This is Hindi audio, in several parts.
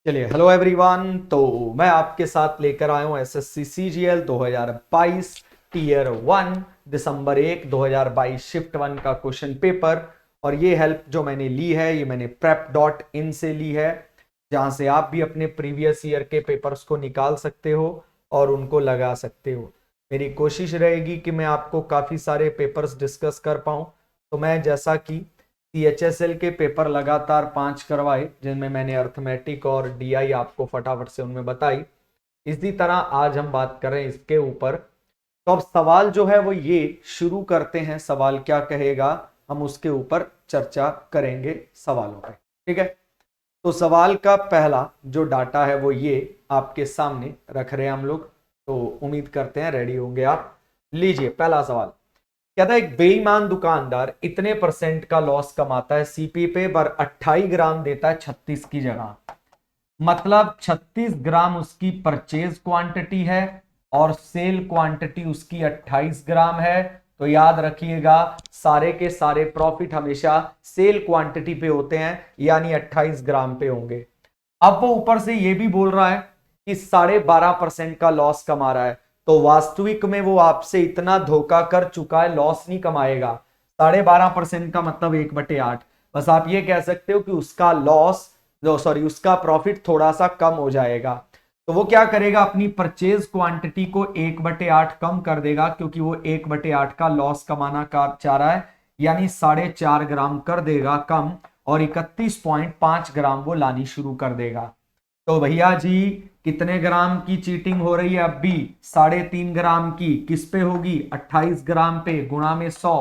चलिए, हेलो एवरीवन। तो मैं आपके साथ लेकर आया हूं एसएससी सीजीएल 2022 टीयर 1 दिसंबर 1 2022 शिफ्ट 1 का क्वेश्चन पेपर। और ये हेल्प जो मैंने ली है ये मैंने prep.in से ली है, जहां से आप भी अपने प्रीवियस ईयर के पेपर्स को निकाल सकते हो और उनको लगा सकते हो। मेरी कोशिश रहेगी कि मैं आपको काफ़ी सारे पेपर्स डिस्कस कर पाऊँ। तो मैं जैसा कि सीएचएसएल के पेपर लगातार 5 करवाए, जिनमें मैंने अर्थमेटिक और डीआई आपको फटाफट से उनमें बताई, इसी तरह आज हम बात कर रहे हैं इसके ऊपर। तो अब सवाल जो है वो ये शुरू करते हैं। सवाल क्या कहेगा हम उसके ऊपर चर्चा करेंगे सवालों पे, ठीक है। तो सवाल का पहला जो डाटा है वो ये आपके सामने रख रहे हैं हम लोग। तो उम्मीद करते हैं रेडी होंगे आप। लीजिए पहला सवाल। कहता है एक बेईमान दुकानदार इतने परसेंट का लॉस कमाता है सीपी पे, पर 28 ग्राम देता है 36 की जगह। मतलब 36 ग्राम उसकी परचेज क्वांटिटी है और सेल क्वांटिटी उसकी 28 ग्राम है। तो याद रखिएगा, सारे के सारे प्रॉफिट हमेशा सेल क्वांटिटी पे होते हैं, यानी 28 ग्राम पे होंगे। अब वो ऊपर से ये भी बोल रहा है कि 12.5% का लॉस कमा रहा है। तो वास्तविक में वो आपसे इतना धोखा कर चुका है, लॉस नहीं कमाएगा। 12.5% का मतलब 1/8। बस आप ये कह सकते हो कि उसका लॉस उसका प्रॉफिट थोड़ा सा कम हो जाएगा। तो वो क्या करेगा, अपनी परचेज क्वांटिटी को 1/8 कम कर देगा, क्योंकि वो 1/8 का लॉस कमाना चाह रहा है, यानी 4.5 ग्राम कर देगा कम, और 31.5 ग्राम वो लानी शुरू कर देगा। तो भैया जी कितने ग्राम की चीटिंग हो रही है? अब भी 3.5 ग्राम की। किस पे होगी? 28 ग्राम पे, गुणा में 100।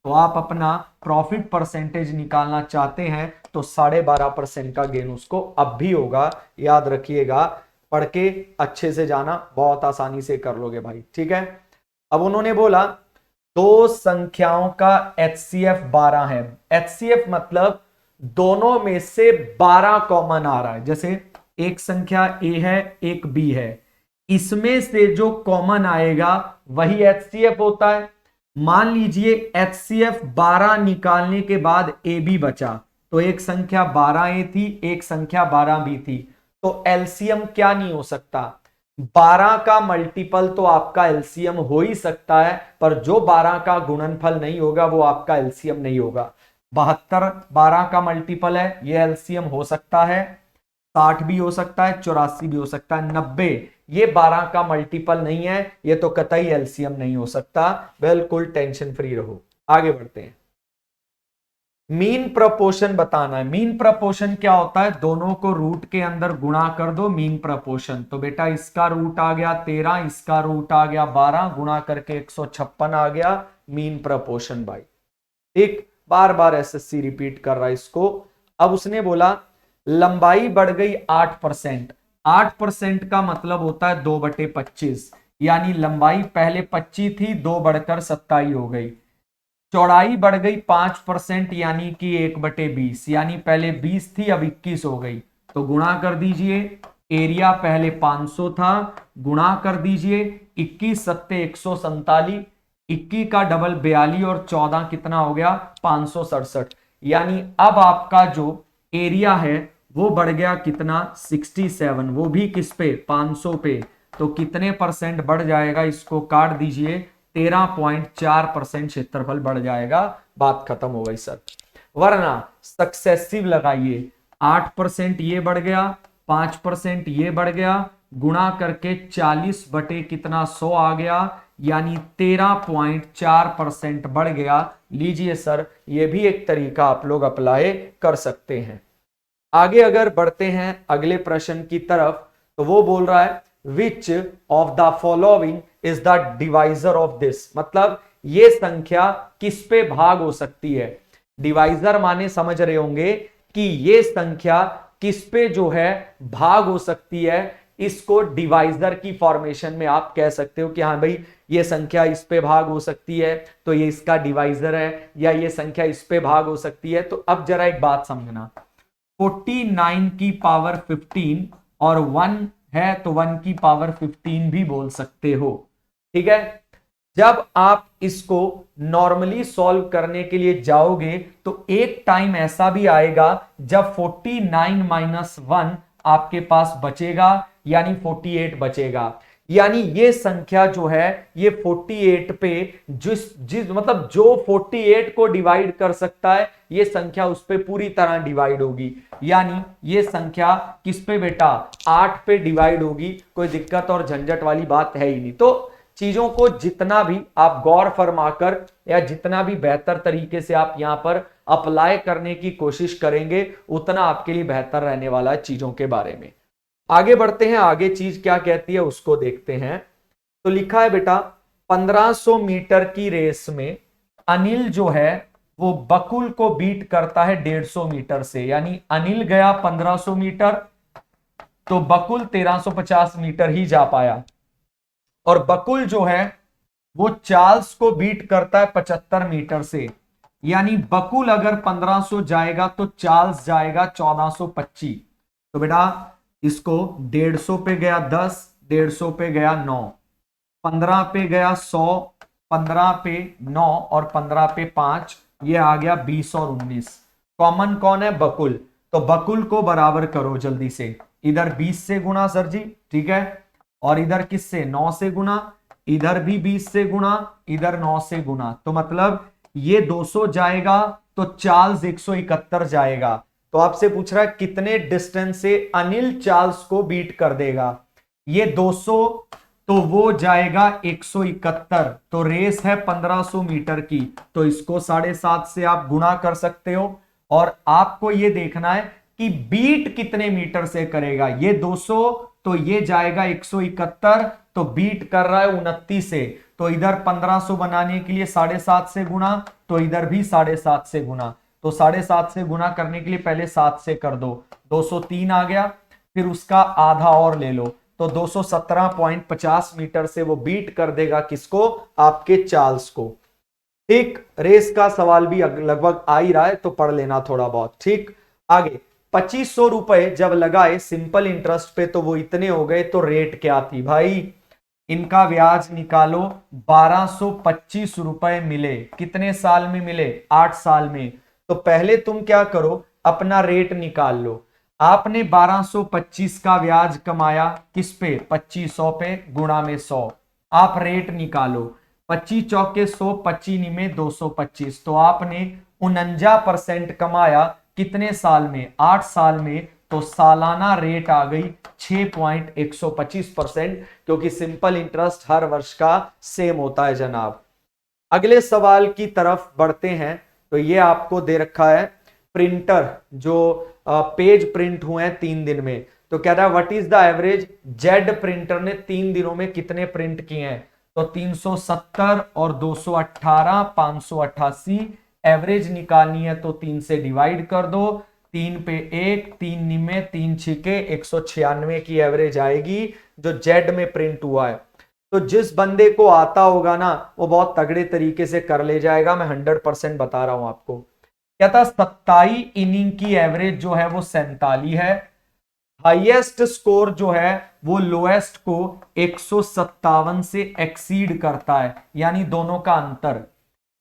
तो आप अपना प्रॉफिट परसेंटेज निकालना चाहते हैं तो 12.5% का गेन उसको अब भी होगा। याद रखिएगा, पढ़ के अच्छे से जाना, बहुत आसानी से कर लोगे भाई, ठीक है। अब उन्होंने बोला दो संख्याओं का एचसीएफ 12 है। एचसीएफ मतलब दोनों में से 12 कॉमन आ रहा है। जैसे एक संख्या ए है, एक बी है, इसमें से जो कॉमन आएगा वही एचसीएफ होता है। मान लीजिए एचसीएफ 12 निकालने के बाद ए बी बचा, तो एक संख्या 12 ए थी, एक संख्या 12 बी थी। तो एलसीएम क्या नहीं हो सकता? 12 का मल्टीपल तो आपका एलसीएम हो ही सकता है, पर जो 12 का गुणनफल नहीं होगा वो आपका एलसीएम नहीं होगा। 72 12 का मल्टीपल है, ये एलसीएम हो सकता है। 60 भी हो सकता है, 84 भी हो सकता है, 90 ये 12 का मल्टीपल नहीं है, ये तो कतई एलसीएम नहीं हो सकता। बिल्कुल टेंशन फ्री रहो। आगे बढ़ते हैं। मीन प्रपोर्शन बताना है। मीन प्रपोर्शन क्या होता है? दोनों को रूट के अंदर गुणा कर दो, मीन प्रपोर्शन। तो बेटा इसका रूट आ गया 13, इसका रूट आ गया 12, गुणा करके 156 आ गया मीन प्रपोर्शन भाई। ठीक, बार बार एसएससी रिपीट कर रहा है इसको। अब उसने बोला लंबाई बढ़ गई 8%। 8% का मतलब होता है 2/25, यानी लंबाई पहले 25 थी, 2 बढ़कर 27 हो गई। चौड़ाई बढ़ गई 5%, यानी कि 1/20, यानी पहले 20 थी अब 21 हो गई। तो गुणा कर दीजिए, एरिया पहले 500 था, गुणा कर दीजिए 21 सत्ते 147, 21 का डबल 42 और 14 कितना हो गया? 567। यानी अब आपका जो एरिया है वो बढ़ गया कितना? 67। वो भी किस पे? 500 पे। तो कितने परसेंट बढ़ जाएगा? इसको काट दीजिए, 13.4% क्षेत्रफल बढ़ जाएगा। बात खत्म हो गई सर। वरना सक्सेसिव लगाइए, 8% ये बढ़ गया, 5% ये बढ़ गया, गुणा करके 40 बटे कितना? 100 आ गया, यानी 13.4% बढ़ गया। लीजिए सर, ये भी एक तरीका आप लोग अप्लाई कर सकते हैं। आगे अगर बढ़ते हैं अगले प्रश्न की तरफ, तो वो बोल रहा है which of the following is the divisor of this. मतलब ये संख्या किस पे भाग हो सकती है? डिवाइजर माने समझ रहे होंगे कि ये संख्या किस पे जो है भाग हो सकती है। इसको डिवाइजर की फॉर्मेशन में आप कह सकते हो कि हाँ भाई ये संख्या इस पे भाग हो सकती है, तो ये इसका डिवाइजर है, या ये संख्या इस पे भाग हो सकती है। तो अब जरा एक बात समझना, 49 की पावर 15 और 1 है तो 1 की पावर 15 भी बोल सकते हो, ठीक है। जब आप इसको नॉर्मली सॉल्व करने के लिए जाओगे तो एक टाइम ऐसा भी आएगा जब 49 - 1 आपके पास बचेगा, यानी 48 बचेगा। यानी ये संख्या जो है ये 48 पे जिस जिस मतलब जो 48 को डिवाइड कर सकता है ये संख्या उस पे पूरी तरह डिवाइड होगी। यानी ये संख्या किस पे बेटा, 8 पे डिवाइड होगी। कोई दिक्कत और झंझट वाली बात है ही नहीं। तो चीजों को जितना भी आप गौर फरमाकर या जितना भी बेहतर तरीके से आप यहां पर अप्लाई करने की कोशिश करेंगे उतना आपके लिए बेहतर रहने वाला है चीजों के बारे में। आगे बढ़ते हैं, आगे चीज क्या कहती है उसको देखते हैं। तो लिखा है बेटा 1500 मीटर की रेस में अनिल जो है वो बकुल को बीट करता है 150 मीटर से। यानी अनिल गया 1500 मीटर तो बकुल 1350 मीटर ही जा पाया। और बकुल जो है वो चार्ल्स को बीट करता है 75 मीटर से। यानी बकुल अगर 1500 जाएगा तो चार्ल्स जाएगा 1425। तो बेटा इसको 150 पे गया 10, 150 पे गया 9, 15 पे गया 100, 15 पे 9 और 15 पे 5, ये आ गया 20 और 19। कॉमन कौन है, बकुल। तो बकुल को बराबर करो जल्दी से, इधर 20 से गुणा सर जी, ठीक है, और इधर किससे 9 से गुणा, इधर भी 20 से गुणा, इधर 9 से गुणा। तो मतलब ये 200 जाएगा तो चार्ल्स 171 जाएगा। तो आपसे पूछ रहा है कितने डिस्टेंस से अनिल चार्ल्स को बीट कर देगा। ये 200 तो वो जाएगा 171। तो रेस है 1500 मीटर की, तो इसको 7.5 से आप गुणा कर सकते हो। और आपको ये देखना है कि बीट कितने मीटर से करेगा। ये 200 तो ये जाएगा 171, तो बीट कर रहा है 29 से। तो इधर 1500 बनाने के लिए 7.5 से गुणा, तो इधर भी 7.5 से गुणा। तो 7.5 से गुणा करने के लिए पहले 7 से कर दो, 203 आ गया। फिर उसका आधा और ले लो तो 217.50 मीटर से वो बीट कर देगा किसको, आपके चार्ल्स को। ठीक, रेस का सवाल भी लगभग आ ही रहा है तो पढ़ लेना थोड़ा बहुत। ठीक, आगे 2500 रुपए जब लगाए सिंपल इंटरेस्ट पे तो वो इतने हो गए। तो रेट क्या थी भाई, इनका ब्याज निकालो, 1225 रुपए मिले। कितने साल में मिले, 8 साल में। तो पहले तुम क्या करो, अपना रेट निकाल लो। आपने 1225 का ब्याज कमाया किस पे, 2500 पे, गुणा में 100। आप रेट निकालो, 25 चौके 100, 25 में 225। तो आपने 49% कमाया कितने साल में, 8 साल में। तो सालाना रेट आ गई 6.125%, क्योंकि सिंपल इंटरेस्ट हर वर्ष का सेम होता है जनाब। अगले सवाल की तरफ बढ़ते हैं। तो ये आपको दे रखा है प्रिंटर जो पेज प्रिंट हुए हैं 3 दिन में। तो कह रहा है what is the average, Z printer ने 3 दिनों में कितने प्रिंट किए हैं। तो 370 और 218, 588 एवरेज निकालनी है। तो 3 से डिवाइड कर दो, 3 पे 1, 3 निमे 3 छिके 196 की एवरेज आएगी जो जेड में प्रिंट हुआ है। तो जिस बंदे को आता होगा ना वो बहुत तगड़े तरीके से कर ले जाएगा, मैं 100% बता रहा हूं आपको। क्या था, 27 इनिंग की एवरेज जो है वो 47 है। हाईएस्ट स्कोर जो है वो लोएस्ट को 157 से एक्सीड करता है, यानी दोनों का अंतर।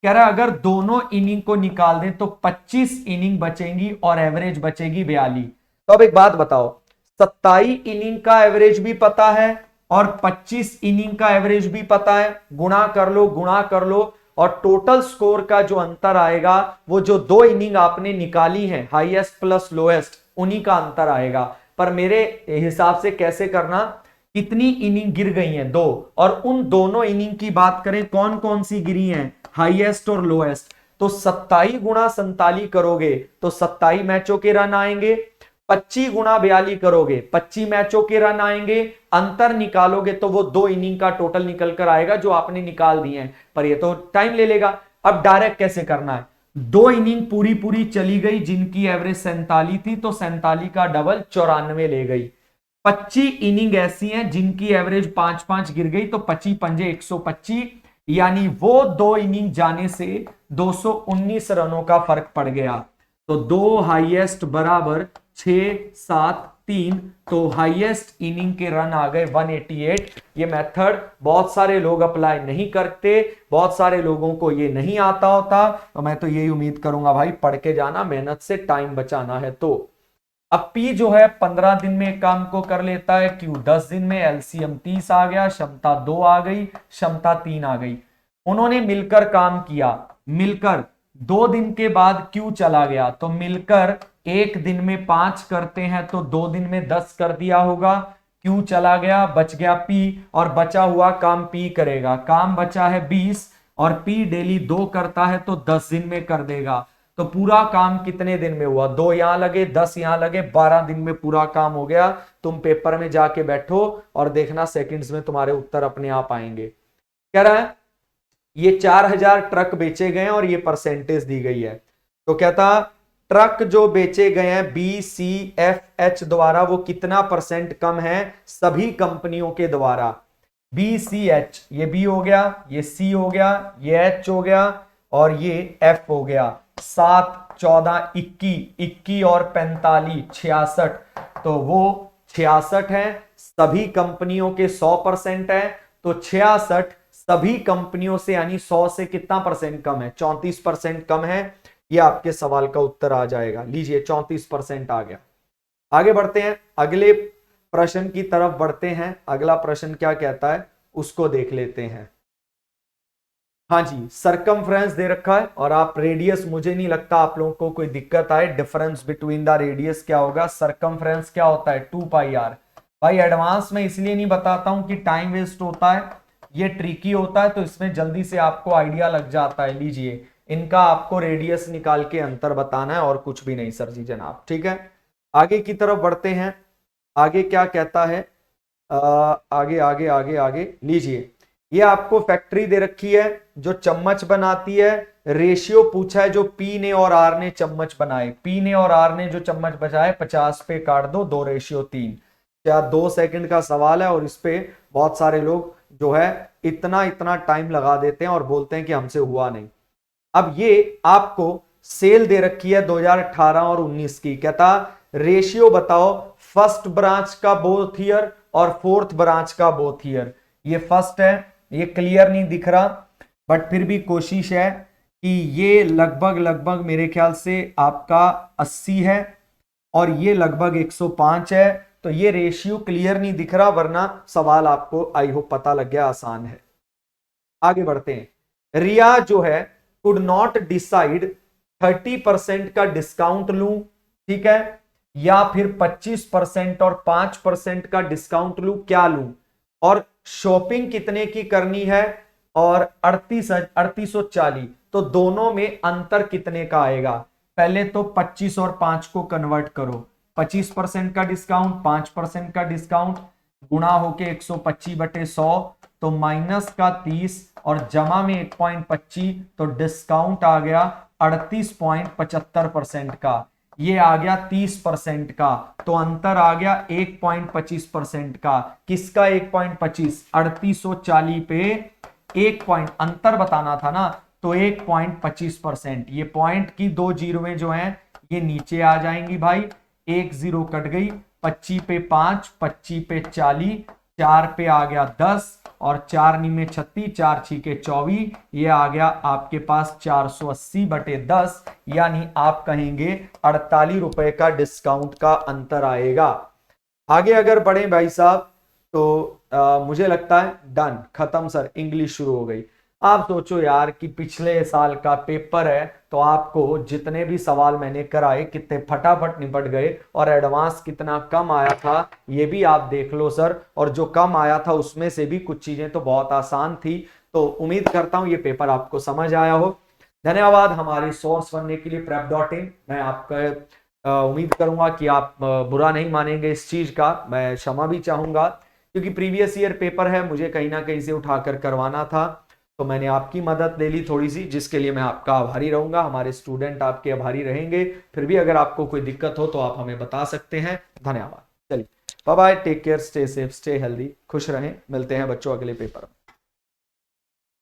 कह रहा है अगर दोनों इनिंग को निकाल दें तो 25 इनिंग बचेंगी और एवरेज बचेगी 42। तो अब एक बात बताओ, 27 इनिंग का एवरेज भी पता है और 25 इनिंग का एवरेज भी पता है, गुणा कर लो, गुणा कर लो, और टोटल स्कोर का जो अंतर आएगा वो जो 2 इनिंग आपने निकाली है हाईएस्ट प्लस लोएस्ट उन्हीं का अंतर आएगा। पर मेरे हिसाब से कैसे करना, कितनी इनिंग गिर गई हैं, 2, और उन दोनों इनिंग की बात करें कौन कौन सी गिरी हैं, हाईएस्ट और लोएस्ट। तो 27 गुणा 47 करोगे तो 27 मैचों के रन आएंगे, 25 गुणा 42 करोगे 25 मैचों के रन आएंगे, अंतर निकालोगे तो वो 2 इनिंग का टोटल निकल कर आएगा जो आपने निकाल दिए हैं। पर ये तो टाइम ले लेगा। अब डायरेक्ट कैसे करना है, 2 इनिंग पूरी पूरी चली गई जिनकी एवरेज 47 थी, तो 47 का डबल 94 ले गई। 25 इनिंग ऐसी हैं जिनकी एवरेज 5-5 गिर गई, तो 25 पंजे 125, यानी वो 2 इनिंग जाने से 219 रनों का फर्क पड़ गया। तो 2 हाईएस्ट बराबर 6-7-3, तो हाईएस्ट इनिंग के रन आ गए 188। ये मेथड बहुत सारे लोग अप्लाई नहीं करते, बहुत सारे लोगों को ये नहीं आता होता। तो मैं तो यही उम्मीद करूंगा भाई पढ़ के जाना, मेहनत से टाइम बचाना है। तो अब P जो है 15 दिन में एक काम को कर लेता है, Q 10 दिन में, एलसीएम 30 आ गया, क्षमता 2 आ गई, क्षमता 3 आ गई। उन्होंने मिलकर काम किया, मिलकर 2 दिन के बाद Q चला गया, तो मिलकर एक दिन में 5 करते हैं तो 2 दिन में 10 कर दिया होगा। Q चला गया, बच गया P, और बचा हुआ काम P करेगा। काम बचा है 20 और P डेली 2 करता है तो 10 दिन में कर देगा। तो पूरा काम कितने दिन में हुआ? 2 यहां लगे, 10 यहां लगे, 12 दिन में पूरा काम हो गया। तुम पेपर में जाके बैठो और देखना सेकंड्स में तुम्हारे उत्तर अपने आप आएंगे। कह रहा है ये 4000 ट्रक बेचे गए हैं और ये परसेंटेज दी गई है। तो कहता ट्रक जो बेचे गए हैं BCFH द्वारा वो कितना परसेंट कम है सभी कंपनियों के द्वारा। BCH, ये B हो गया, ये C हो गया, ये H हो गया और ये F हो गया। 7, 14, 21 और 45, 66, तो वो 66 है, सभी कंपनियों के 100% है, तो 66 सभी कंपनियों से यानी 100 से कितना परसेंट कम है? 34% कम है। ये आपके सवाल का उत्तर आ जाएगा। लीजिए 34% आ गया। आगे बढ़ते हैं, अगले प्रश्न की तरफ बढ़ते हैं। अगला प्रश्न क्या कहता है उसको देख लेते हैं। हाँ जी, सरकमफ्रेंस दे रखा है और आप रेडियस, मुझे नहीं लगता आप लोगों को कोई दिक्कत आए। डिफरेंस बिटवीन द रेडियस क्या होगा? सरकमफ्रेंस क्या होता है? 2πr। भाई एडवांस में इसलिए नहीं बताता हूं कि टाइम वेस्ट होता है, ये ट्रिकी होता है, तो इसमें जल्दी से आपको आइडिया लग जाता है। लीजिए इनका आपको रेडियस निकाल के अंतर बताना है और कुछ भी नहीं सर जी जनाब, ठीक है। आगे की तरफ बढ़ते हैं। आगे क्या कहता है? आगे आगे आगे आगे लीजिए, ये आपको फैक्ट्री दे रखी है जो चम्मच बनाती है। रेशियो पूछा है जो P ने और R ने चम्मच बनाए। P ने और R ने जो चम्मच बचाए 50 पे काट दो, 2:3। क्या 2 सेकंड का सवाल है और इस पे बहुत सारे लोग जो है इतना टाइम लगा देते हैं और बोलते हैं कि हमसे हुआ नहीं। अब ये आपको सेल दे रखी है 2018 और 19 की। कहता रेशियो बताओ फर्स्ट ब्रांच का बोथ ईयर और फोर्थ ब्रांच का बोथ ईयर। ये फर्स्ट है, ये क्लियर नहीं दिख रहा बट फिर भी कोशिश है कि ये लगभग मेरे ख्याल से आपका 80 है और ये लगभग 105 है। तो ये रेशियो क्लियर नहीं दिख रहा, वरना सवाल आपको आई होप पता लग गया, आसान है। आगे बढ़ते हैं। रिया जो है कुड नॉट डिसाइड 30% का डिस्काउंट लूं, ठीक है, या फिर 25% और 5% का डिस्काउंट लूं, क्या लूं, और शॉपिंग कितने की करनी है और 3840, तो दोनों में अंतर कितने का आएगा? पहले तो 25 और 5 को कन्वर्ट करो। 25% का डिस्काउंट, 5% का डिस्काउंट गुणा होके 125/100, तो माइनस का 30 और जमा में 1.25, तो डिस्काउंट आ गया 38.75% का। ये आ गया 30% का, तो अंतर आ गया 1.25% का। किसका 1.25? 3840 पे 1 पॉइंट अंतर बताना था ना, तो 1.25%। ये पॉइंट की 2 जीरोएं जो हैं ये नीचे आ जाएंगी भाई, 1 जीरो कट गई, 25 पे 5, 25 पे 40, 4 पे आ गया 10 और 4 नी में 36, 4 छीके 24, ये आ गया आपके पास 480/10, यानी आप कहेंगे 48 रुपए का डिस्काउंट का अंतर आएगा। आगे अगर बढ़े भाई साहब तो मुझे लगता है डन, खत्म सर, इंग्लिश शुरू हो गई। आप सोचो यार कि पिछले साल का पेपर है तो आपको जितने भी सवाल मैंने कराए कितने फटाफट निपट गए और एडवांस कितना कम आया था ये भी आप देख लो सर। और जो कम आया था उसमें से भी कुछ चीजें तो बहुत आसान थी। तो उम्मीद करता हूं ये पेपर आपको समझ आया हो। धन्यवाद हमारे सोर्स बनने के लिए prep.in। मैं आपका उम्मीद करूंगा कि आप बुरा नहीं मानेंगे इस चीज का, मैं क्षमा भी चाहूंगा क्योंकि प्रीवियस ईयर पेपर है, मुझे कहीं ना कहीं से उठाकर करवाना था, तो मैंने आपकी मदद ले ली थोड़ी सी, जिसके लिए मैं आपका आभारी रहूंगा। हमारे स्टूडेंट आपके आभारी रहेंगे। फिर भी अगर आपको कोई दिक्कत हो तो आप हमें बता सकते हैं। धन्यवाद। चलिए bye bye, take care, stay safe, stay healthy, खुश रहें। मिलते हैं बच्चों अगले पेपर में।